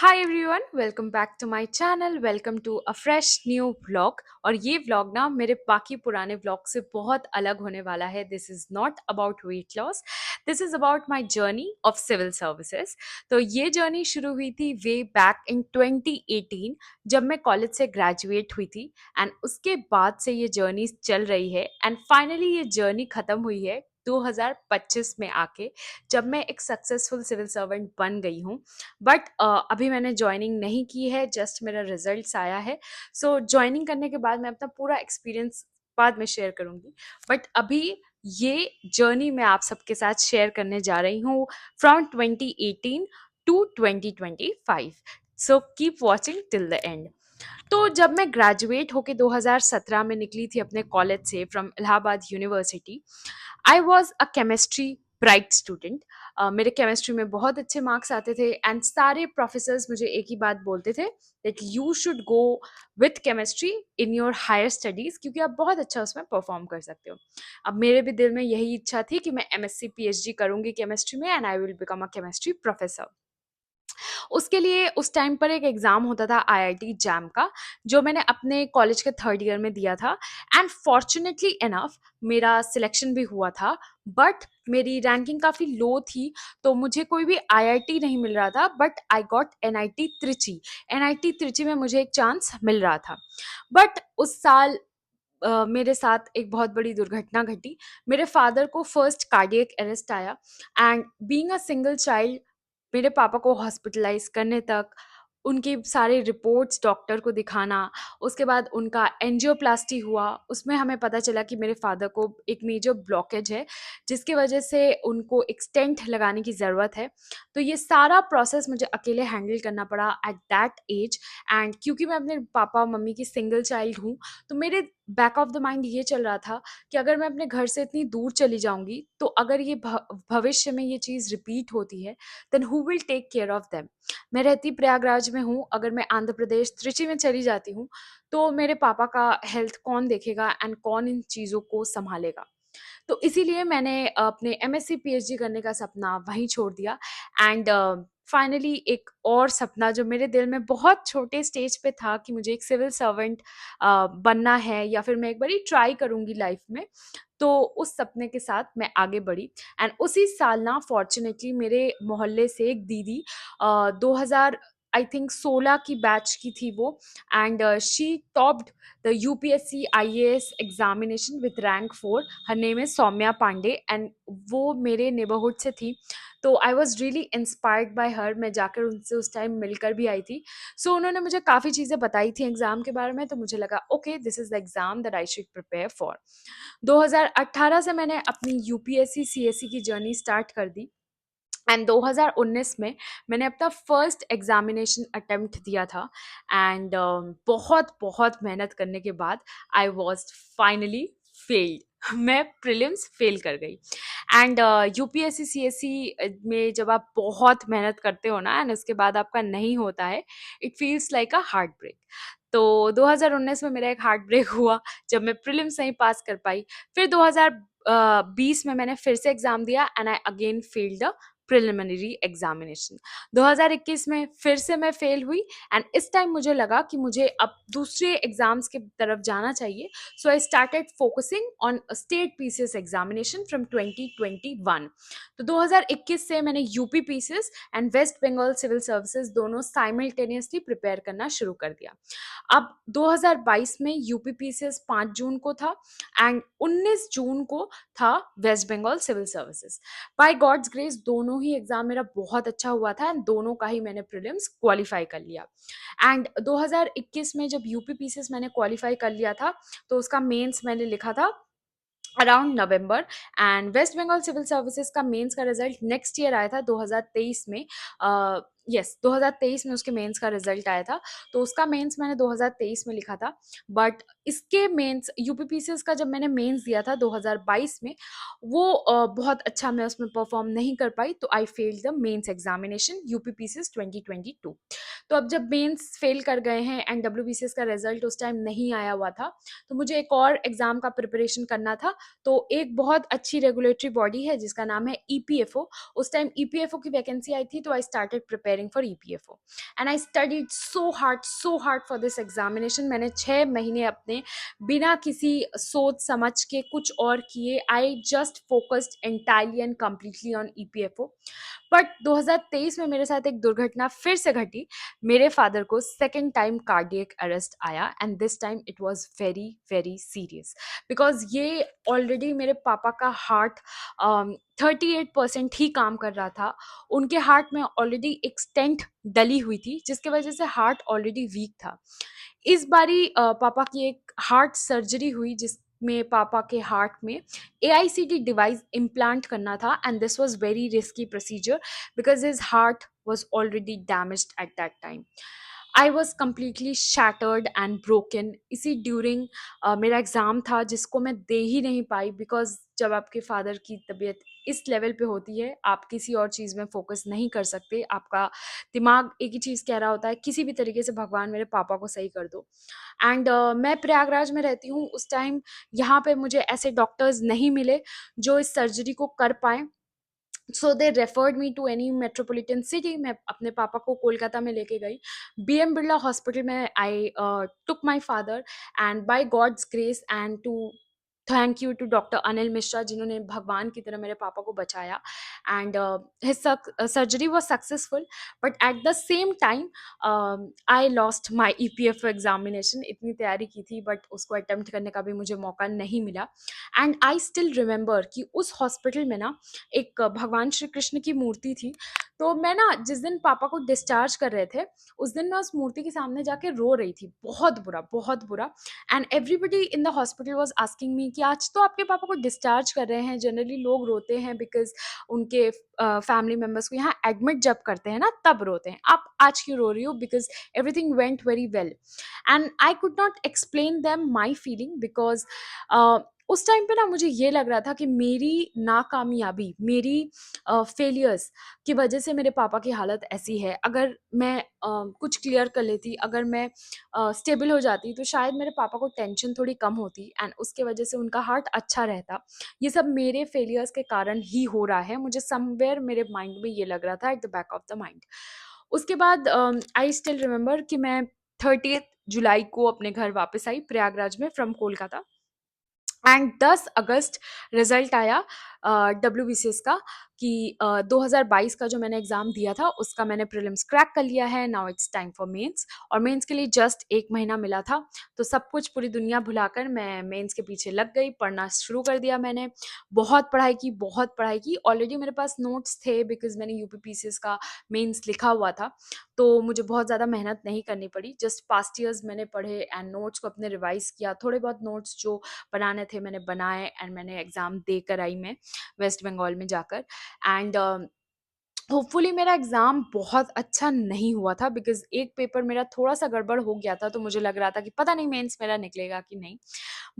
Hi everyone, welcome back to my channel. Welcome to a fresh new vlog. और ये vlog ना मेरे बाकी पुराने व्लॉग से बहुत अलग होने वाला है। This is not about weight loss, this is about my journey of civil services. तो ये जर्नी शुरू हुई थी वे बैक इन 2018 जब मैं कॉलेज से ग्रेजुएट हुई थी। एंड उसके बाद से ये जर्नी चल रही है एंड फाइनली ये जर्नी ख़त्म हुई है 2025 में आके, जब मैं एक सक्सेसफुल सिविल सर्वेंट बन गई हूँ। बट अभी मैंने जॉइनिंग नहीं की है, जस्ट मेरा रिजल्ट्स आया है। सो जॉइनिंग करने के बाद मैं अपना पूरा एक्सपीरियंस बाद में शेयर करूंगी। बट अभी ये जर्नी मैं आप सबके साथ शेयर करने जा रही हूँ from 2018 to 2025। So keep watching till the end. तो जब मैं ग्रेजुएट होके 2017 में निकली थी अपने कॉलेज से from Allahabad university, I was a chemistry bright student. मेरे केमिस्ट्री में बहुत अच्छे मार्क्स आते थे एंड सारे प्रोफेसर्स मुझे एक ही बात बोलते थे that you should go with chemistry in your higher studies, क्योंकि आप बहुत अच्छा उसमें परफॉर्म कर सकते हो। अब मेरे भी दिल में यही इच्छा थी कि मैं एमएससी पीएचडी करूंगी केमिस्ट्री में and I will become a chemistry professor. उसके लिए उस टाइम पर एक एग्ज़ाम होता था आईआईटी जैम का, जो मैंने अपने कॉलेज के थर्ड ईयर में दिया था। एंड फॉर्चुनेटली इनफ मेरा सिलेक्शन भी हुआ था। बट मेरी रैंकिंग काफ़ी लो थी, तो मुझे कोई भी आईआईटी नहीं मिल रहा था। But I got NIT Trichy. NIT Trichy में मुझे एक चांस मिल रहा था। बट उस साल मेरे साथ एक बहुत बड़ी दुर्घटना घटी। मेरे फादर को फर्स्ट कार्डियक अरेस्ट आया and being a single child, मेरे पापा को हॉस्पिटलाइज करने तक, उनकी सारी रिपोर्ट्स डॉक्टर को दिखाना, उसके बाद उनका एंजियोप्लास्टी हुआ, उसमें हमें पता चला कि मेरे फादर को एक मेजर ब्लॉकेज है, जिसकी वजह से उनको एक स्टेंट लगाने की ज़रूरत है। तो ये सारा प्रोसेस मुझे अकेले हैंडल करना पड़ा एट दैट एज। एंड क्योंकि मैं अपने पापा मम्मी की सिंगल चाइल्ड हूँ, तो मेरे बैक ऑफ द माइंड ये चल रहा था कि अगर मैं अपने घर से इतनी दूर चली जाऊंगी, तो अगर ये भविष्य में ये चीज़ रिपीट होती है, then who will take care of them. मैं रहती प्रयागराज में हूँ, अगर मैं आंध्र प्रदेश त्रिची में चली जाती हूँ, तो मेरे पापा का हेल्थ कौन देखेगा एंड कौन इन चीज़ों को संभालेगा। तो इसीलिए मैंने अपने एमएससी पीएचडी करने का सपना वहीं छोड़ दिया। एंड फाइनली एक और सपना जो मेरे दिल में बहुत छोटे स्टेज पे था कि मुझे एक सिविल सर्वेंट बनना है, या फिर मैं एक बारी ट्राई करूंगी लाइफ में, तो उस सपने के साथ मैं आगे बढ़ी। एंड उसी साल ना फॉर्चुनेटली मेरे मोहल्ले से एक दीदी 2000 आई थिंक 16 की बैच की थी वो। And she topped the UPSC IAS examination with rank 4। Her name is Saumya Pandey and वो मेरे नेबरहुड से थी। तो I was really inspired by her. मैं जाकर उनसे उस टाइम मिलकर भी आई थी। सो उन्होंने मुझे काफ़ी चीज़ें बताई थी एग्ज़ाम के बारे में, तो मुझे लगा okay, this is the exam that I should prepare for. 2018 से मैंने अपनी यूपीएससी सीएससी की जर्नी स्टार्ट कर दी। एंड 2019 में मैंने अपना फर्स्ट एग्जामिनेशन अटेम्प्ट दिया था। एंड बहुत बहुत मेहनत करने के बाद आई वॉज फाइनली फेल्ड। मैं प्रिलिम्स फेल कर गई। एंड यूपीएससी सीएससी में जब आप बहुत मेहनत करते हो ना, एंड उसके बाद आपका नहीं होता है, it feels like a heartbreak. तो 2019 में मेरा एक हार्ट ब्रेक हुआ जब मैं प्रिलिम्स नहीं पास कर पाई। फिर 2020 में मैंने फिर से एग्जाम दिया and I again failed the preliminary examination. 2021 में फिर से मैं फेल हुई। एंड इस टाइम मुझे लगा कि मुझे अब दूसरे एग्जाम्स की तरफ जाना चाहिए। So I started focusing on state PCS examination from 2021। तो 2021 से मैंने UP PCS and waste Bengal civil services दोनों साइमल्टेनियसली प्रिपेयर करना शुरू कर दिया। अब 2022 में यूपी पीसीएस 5 जून को था एंड 19 जून को था West Bengal civil services. By God's grace दोनों ही एग्जाम मेरा बहुत अच्छा हुआ था एंड दोनों का ही मैंने प्रीलिम्स क्वालिफाई कर लिया। एंड 2021 में जब यूपी पीसीएस मैंने क्वालिफाई कर लिया था, तो उसका मेंस मैंने लिखा था around November. And waste Bengal civil services का मेंस का रिजल्ट नेक्स्ट ईयर आया था 2023 में। यस 2023 में उसके मेंस का रिजल्ट आया था। तो उसका मेंस मैंने 2023 में लिखा था। बट इसके मेंस यूपीपीसीएस का जब मैंने मेंस दिया था 2022 में, वो बहुत अच्छा मैं उसमें परफॉर्म नहीं कर पाई, तो I failed the mains examination UPPCS 2022। तो अब जब मेंस फेल कर गए हैं एंड डब्ल्यूबीसीएस का रिजल्ट उस टाइम नहीं आया हुआ था, तो मुझे एक और एग्ज़ाम का प्रिपरेशन करना था। तो एक बहुत अच्छी रेगुलेटरी बॉडी है जिसका नाम है ईपीएफओ। उस टाइम ईपीएफओ की वैकेंसी आई थी, तो I started preparing for EPFO and I studied so hard for this examination. मैंने 6 महीने अपने बिना किसी सोच समझ के कुछ और किए। I just focused entirely and completely on EPFO. But 2023 में मेरे साथ एक दुर्घटना फिर से घटी। मेरे फादर को सेकेंड टाइम कार्डियक अरेस्ट आया and this time it was very very serious, because ये ऑलरेडी मेरे पापा का हार्ट 38% ही काम कर रहा था। उनके हार्ट में ऑलरेडी एक स्टेंट डली हुई थी जिसकी वजह से हार्ट ऑलरेडी वीक था। इस बारी पापा की एक हार्ट सर्जरी हुई जिसमें पापा के हार्ट में एआईसीटी डिवाइस इम्प्लांट करना था and this was very risky procedure because his heart was already damaged at that time. I was completely shattered and broken. इसी ड्यूरिंग मेरा एग्ज़ाम था जिसको मैं दे ही नहीं पाई, बिकॉज जब आपके फादर की तबीयत इस लेवल पे होती है आप किसी और चीज़ में फोकस नहीं कर सकते। आपका दिमाग एक ही चीज़ कह रहा होता है, किसी भी तरीके से भगवान मेरे पापा को सही कर दो। एंड मैं प्रयागराज में रहती हूँ उस टाइम। यहाँ पे मुझे ऐसे डॉक्टर्स नहीं मिले जो इस सर्जरी को कर पाएँ। So they referred me to any metropolitan city. मैं अपने पापा को कोलकाता में लेके गई। बीएम बिरला हॉस्पिटल में I took my father and by God's grace and to thank you to doctor Anil Mishra जिन्होंने भगवान की तरह मेरे पापा को बचाया। And his surgery was successful, but at the same time I lost my EPF examination. इतनी तैयारी की थी बट उसको अटेम्प्ट करने का भी मुझे मौका नहीं मिला। एंड आई स्टिल रिमेंबर कि उस हॉस्पिटल में ना एक भगवान श्री कृष्ण की मूर्ति थी। तो मैं ना जिस दिन पापा को डिस्चार्ज कर रहे थे उस दिन मैं उस मूर्ति के सामने जाके रो रही थी, बहुत बुरा बहुत बुरा। And everybody in the hospital was asking me कि आज तो आपके पापा को डिस्चार्ज कर रहे हैं, जनरली लोग रोते हैं बिकॉज उनके फैमिली मेम्बर्स को यहाँ एडमिट जब करते हैं ना तब रोते हैं, आप आज क्यों रो रही हो, because everything went very well. And I could not explain them my feeling because उस टाइम पे ना मुझे ये लग रहा था कि मेरी नाकामयाबी, मेरी फेलियर्स की वजह से मेरे पापा की हालत ऐसी है। अगर मैं कुछ क्लियर कर लेती, अगर मैं स्टेबल हो जाती तो शायद मेरे पापा को टेंशन थोड़ी कम होती एंड उसके वजह से उनका हार्ट अच्छा रहता। ये सब मेरे फेलियर्स के कारण ही हो रहा है, मुझे समवेयर मेरे माइंड में ये लग रहा था, at the back of the mind. उसके बाद आई स्टिल रिमेंबर कि मैं 30th जुलाई को अपने घर वापस आई प्रयागराज में from Kolkata and 10 August result आया डब्ल्यूबीसीएस का कि 2022 का जो मैंने एग्जाम दिया था उसका मैंने प्रीलिम्स क्रैक कर लिया है। Now it's time for mains, और मेंस के लिए जस्ट 1 महीना मिला था। तो सब कुछ पूरी दुनिया भुलाकर मैं मेंस के पीछे लग गई, पढ़ना शुरू कर दिया मैंने। बहुत पढ़ाई की, बहुत पढ़ाई की। ऑलरेडी मेरे पास नोट्स थे बिकॉज मैंने यूपीपीसीएस का मेंस लिखा हुआ था, तो मुझे बहुत ज़्यादा मेहनत नहीं करनी पड़ी। जस्ट पास्ट ईयर्स मैंने पढ़े एंड नोट्स को अपने रिवाइज किया। थोड़े बहुत नोट्स जो बनाने थे मैंने बनाए एंड मैंने एग्ज़ाम देकर आई मैं वेस्ट बंगाल में जाकर। एंड होपफुली मेरा एग्ज़ाम बहुत अच्छा नहीं हुआ था बिकॉज़ एक पेपर मेरा थोड़ा-सा गड़बड़ हो गया था, तो मुझे लग रहा था कि पता नहीं मेंस मेरा निकलेगा कि नहीं।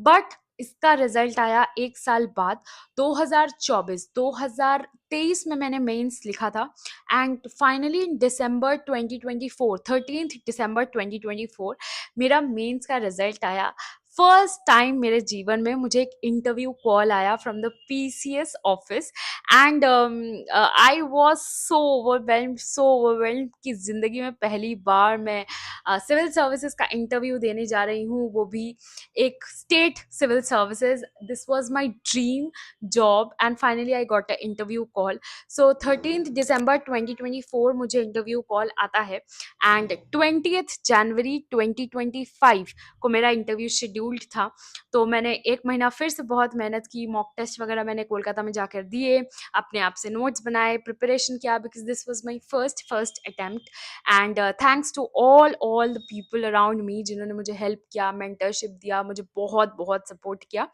बट इसका रिज़ल्ट आया 1 साल बाद, 2024 2023 में मैंने मेंस लिखा था and finally in December 2024 13th December 2024 मेरा मेंस का रिज़ल्ट आया। फर्स्ट टाइम मेरे जीवन में मुझे एक इंटरव्यू कॉल आया from the PCS office and I was so overwhelmed कि ज़िंदगी में पहली बार मैं सिविल सर्विसेज का इंटरव्यू देने जा रही हूँ, वो भी एक state civil services. This was my dream job and finally I got a interview call. So 13th December 2024 मुझे इंटरव्यू कॉल आता है एंड 20th जनवरी 2025 को मेरा इंटरव्यू शेड्यूल्ड था। तो मैंने 1 महीना फिर से बहुत मेहनत की, मॉक टेस्ट वगैरह मैंने कोलकाता में जाकर दिए, अपने आप से नोट्स बनाए, प्रिपरेशन किया because this was my first attempt. And thanks to all the people around me जिन्होंने मुझे हेल्प किया, मेंटरशिप दिया, मुझे बहुत बहुत सपोर्ट किया।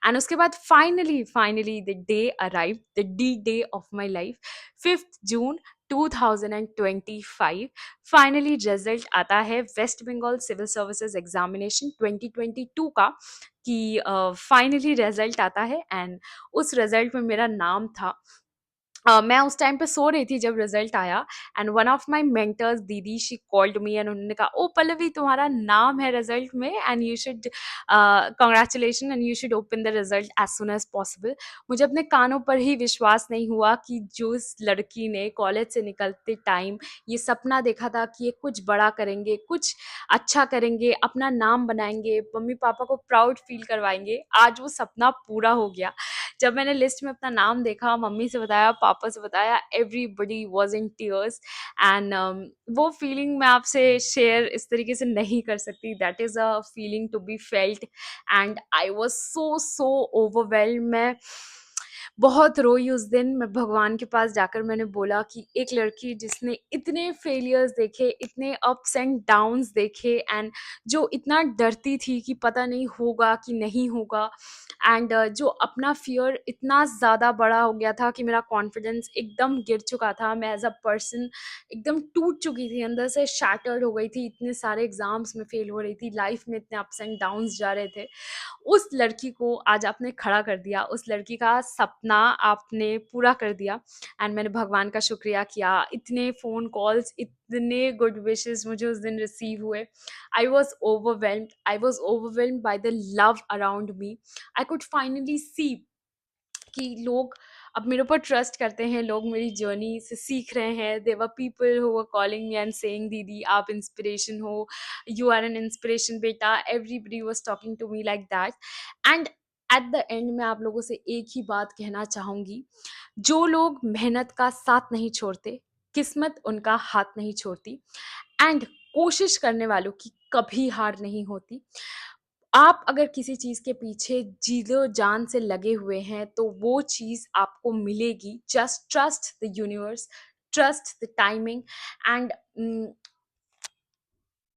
एंड उसके बाद finally the day arrive, the D day of my life, 5th June 2025 finally result आता है West Bengal civil services examination 2022 का कि फाइनली रिजल्ट आता है एंड उस रिजल्ट में मेरा नाम था मैं उस टाइम पे सो रही थी जब रिजल्ट आया, and one of my mentors दीदी, शी कॉल्ड मी एंड उन्होंने कहा, ओ पल्लवी, तुम्हारा नाम है रिजल्ट में, and you should congratulation, and you should open the result as soon as possible. मुझे अपने कानों पर ही विश्वास नहीं हुआ कि जो इस लड़की ने कॉलेज से निकलते टाइम ये सपना देखा था कि ये कुछ बड़ा करेंगे, कुछ अच्छा करेंगे, अपना नाम बनाएंगे, मम्मी पापा को प्राउड फील करवाएंगे, आज वो सपना पूरा हो गया। जब मैंने लिस्ट में अपना नाम देखा, मम्मी से बताया, पापा से बताया, everybody was in tears, and वो फीलिंग मैं आपसे शेयर इस तरीके से नहीं कर सकती। That is a feeling to be felt, and I was so so overwhelm. मैं बहुत रोई उस दिन। मैं भगवान के पास जाकर मैंने बोला कि एक लड़की जिसने इतने फेलियर्स देखे, इतने अप्स एंड डाउन्स देखे, एंड जो इतना डरती थी कि पता नहीं होगा कि नहीं होगा, एंड जो अपना फ़ियर इतना ज़्यादा बड़ा हो गया था कि मेरा कॉन्फिडेंस एकदम गिर चुका था। मैं एज़ अ पर्सन एकदम टूट चुकी थी, अंदर से शैटर्ड हो गई थी, इतने सारे एग्ज़ाम्स में फ़ेल हो रही थी, लाइफ़ में इतने अप्स एंड डाउन्स जा रहे थे। उस लड़की को आज आपने खड़ा कर दिया, उस लड़की का सपना आपने पूरा कर दिया, एंड मैंने भगवान का शुक्रिया किया। इतने फ़ोन कॉल्स, इतने गुड विशेज़ मुझे उस दिन रिसीव हुए। I was overwhelmed by the love around me. I could finally see कि लोग अब मेरे ऊपर ट्रस्ट करते हैं, लोग मेरी जर्नी से सीख रहे हैं। There were people who were calling me and saying, दीदी आप इंस्पिरेशन हो, यू आर एन इंस्पिरेशन बेटा। Everybody was talking to me like that, and at the end मैं आप लोगों से एक ही बात कहना चाहूँगी, जो लोग मेहनत का साथ नहीं छोड़ते, किस्मत उनका हाथ नहीं छोड़ती, एंड कोशिश करने वालों की कभी हार नहीं होती। आप अगर किसी चीज़ के पीछे जी-लो जान से लगे हुए हैं, तो वो चीज़ आपको मिलेगी। Just trust the universe, trust the timing, and